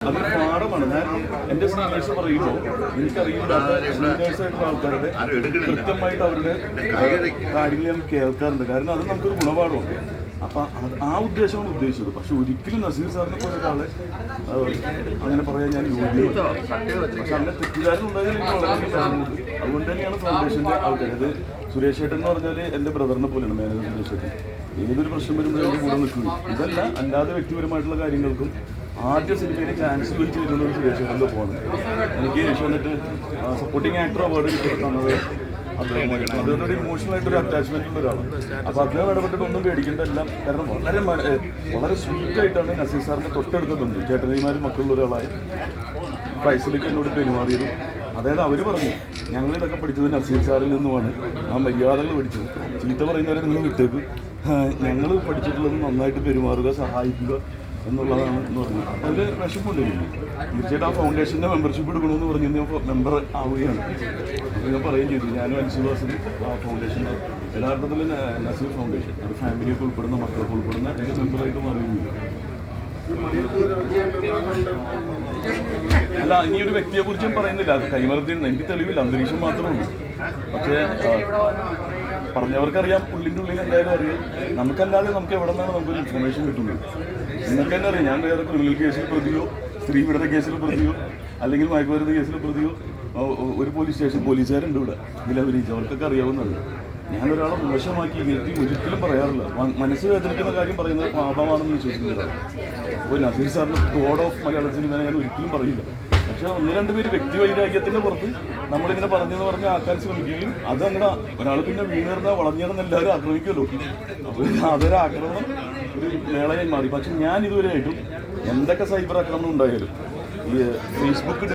അതൊരു പാഠമാണ്. ഞാൻ എൻ്റെ സീനിയേഴ്സ് പറയുമ്പോൾ എനിക്കറിയില്ലാത്ത സീനിയേഴ്സായിട്ടുള്ള ആൾക്കാരുടെ കൃത്യമായിട്ട് അവരുടെ കാര്യങ്ങൾ ഞാൻ കേൾക്കാറുണ്ട്. കാരണം അത് നമുക്കൊരു ഗുണപാഠമാണ്. അപ്പം ആ ഉദ്ദേശമാണ് ഉദ്ദേശിച്ചത്. പക്ഷെ ഒരിക്കലും നസീർ സാറിനെ പോലെ ഒരാളെ അങ്ങനെ പറയാൻ ഞാൻ യോഗ്യത. പക്ഷെ അങ്ങനെ തെറ്റിദ്ധാരണ എനിക്ക് വളരെ കാണുന്നത്. അതുകൊണ്ട് തന്നെയാണ് ഫൗണ്ടേഷൻ്റെ ആൾക്കാർ. അത് സുരേഷ് ഏട്ടൻ എന്ന് പറഞ്ഞാൽ എൻ്റെ ബ്രദറിനെ പോലെയാണ്. മാനേജർ സുരേഷ് ഏട്ടൻ ഏതൊരു പ്രശ്നം വരുമ്പോഴും എൻ്റെ കൂടെ നിൽക്കുന്നു. ഇതല്ല, അല്ലാതെ വ്യക്തിപരമായിട്ടുള്ള കാര്യങ്ങൾക്കും ആദ്യ സിനിമയിൽ ചാൻസ് വിളിച്ച് വരുന്ന ഒരു സുരേഷ് ഏട്ടൻ്റെ പോകാണ്. എനിക്ക് ഏഷ്യാനെറ്റ് സപ്പോർട്ടിംഗ് ആക്ടർ അവാർഡ് കിട്ടുന്നത് അതിനോട് ഇമോഷണൽ ആയിട്ടൊരു അറ്റാച്ച്മെന്റ് ഉള്ള ഒരാളാണ്. അപ്പോൾ അദ്ദേഹം ഇടപെട്ടിട്ടൊന്നും പേടിക്കേണ്ട. എല്ലാം കാരണം വളരെ സ്വീറ്റായിട്ടാണ് നസീർ സാറിൻ്റെ തൊട്ടടുത്ത ബന്ധു ചേട്ടനിമാരും മക്കളുള്ള ഒരാളായ ഫൈസലിക്ക് എന്നോട് പെരുമാറിയതും. അതായത് അവർ പറഞ്ഞു, ഞങ്ങളിതൊക്കെ പഠിച്ചത് നസീർ സാറിൽ നിന്നുമാണ്. ആ മര്യാദകൾ പഠിച്ചത്. ചീത്ത പറയുന്നവരെ നിങ്ങൾ വിട്ടേക്ക്, ഞങ്ങൾ പഠിച്ചിട്ടുള്ളത് നന്നായിട്ട് പെരുമാറുക, സഹായിക്കുക എന്നുള്ളതാണ് എന്ന് പറഞ്ഞു. അതിൽ വിഷമമുണ്ടായിരുന്നു. തീർച്ചയായിട്ടും ആ ഫൗണ്ടേഷൻ്റെ മെമ്പർഷിപ്പ് എടുക്കണമെന്ന് പറഞ്ഞ് ഞാൻ മെമ്പർ ആവുകയാണ്. അപ്പോൾ ഞാൻ പറയുകയും ചെയ്തു, ഞാനും അൻസുദാസിന് ആ ഫൗണ്ടേഷൻ്റെ യഥാർത്ഥത്തിൽ നസീർ ഫൗണ്ടേഷൻ അത് ഫാമിലിയൊക്കെ ഉൾപ്പെടുന്ന മക്കളൊക്കെ ഉൾപ്പെടുന്ന എൻ്റെ മെമ്പറായിട്ട് മാറുകയും ചെയ്തു. അല്ല, ഇനിയൊരു വ്യക്തിയെ കുറിച്ചും പറയുന്നില്ല. അത് കൈമർത്തിയുണ്ട്, എനിക്ക് തെളിവില്ല, അന്തരീക്ഷം മാത്രമേ ഉള്ളൂ. പക്ഷേ പറഞ്ഞവർക്കറിയാം, ഉള്ളിൻ്റെ ഉള്ളിൽ എന്തായാലും അറിയാം. നമുക്കല്ലാതെ നമുക്ക് എവിടെ നിന്നാണ് നമുക്കൊരു ഇൻഫർമേഷൻ കിട്ടുന്നത്? നിങ്ങൾക്ക് തന്നെ അറിയാം, ഞാൻ വേറെ ക്രിമിനൽ കേസിൽ പ്രതിയോ സ്ത്രീ പീഡന കേസിൽ പ്രതിയോ അല്ലെങ്കിൽ മയക്കുമരുന്ന് കേസിൽ പ്രതിയോ ഒരു പോലീസ് സ്റ്റേഷൻ പോലീസുകാരുണ്ട് ഇവിടെ ഇതിലഭിനയിച്ച്. അവർക്കൊക്കെ അറിയാവുന്നത്. ഞാനൊരാളെ മോശമാക്കി വ്യക്തി ഒരിക്കലും പറയാറില്ല. മനസ്സ് വേദനിക്കുന്ന കാര്യം പറയുന്നത് പാപമാണെന്ന് വിശ്വസിക്കുന്നതാണ്. അപ്പോൾ നസീർ സാറിന് ഗോഡ് ഓഫ് മലയാള സിനിമ ഞാൻ ഒരിക്കലും പറയില്ല. പക്ഷേ ഒന്ന് രണ്ട് പേര് വ്യക്തി വൈരാഗ്യത്തിൻ്റെ പുറത്ത് നമ്മളിങ്ങനെ പറഞ്ഞെന്ന് പറഞ്ഞ് ആക്കാൻ ശ്രമിക്കുകയും അത് അങ്ങനെ ഒരാൾ പിന്നെ വീണേർന്ന വളഞ്ഞേർന്ന് എല്ലാവരും ആക്രമിക്കുമല്ലോ. അപ്പോൾ അതൊരു ആക്രമണം ഒരു മേളയായി മാറി. പക്ഷെ ഞാൻ ഇതുവരെയായിട്ടും എന്തൊക്കെ സൈബർ ആക്രമണം ഉണ്ടായാലും ഈ ഫേസ്ബുക്ക്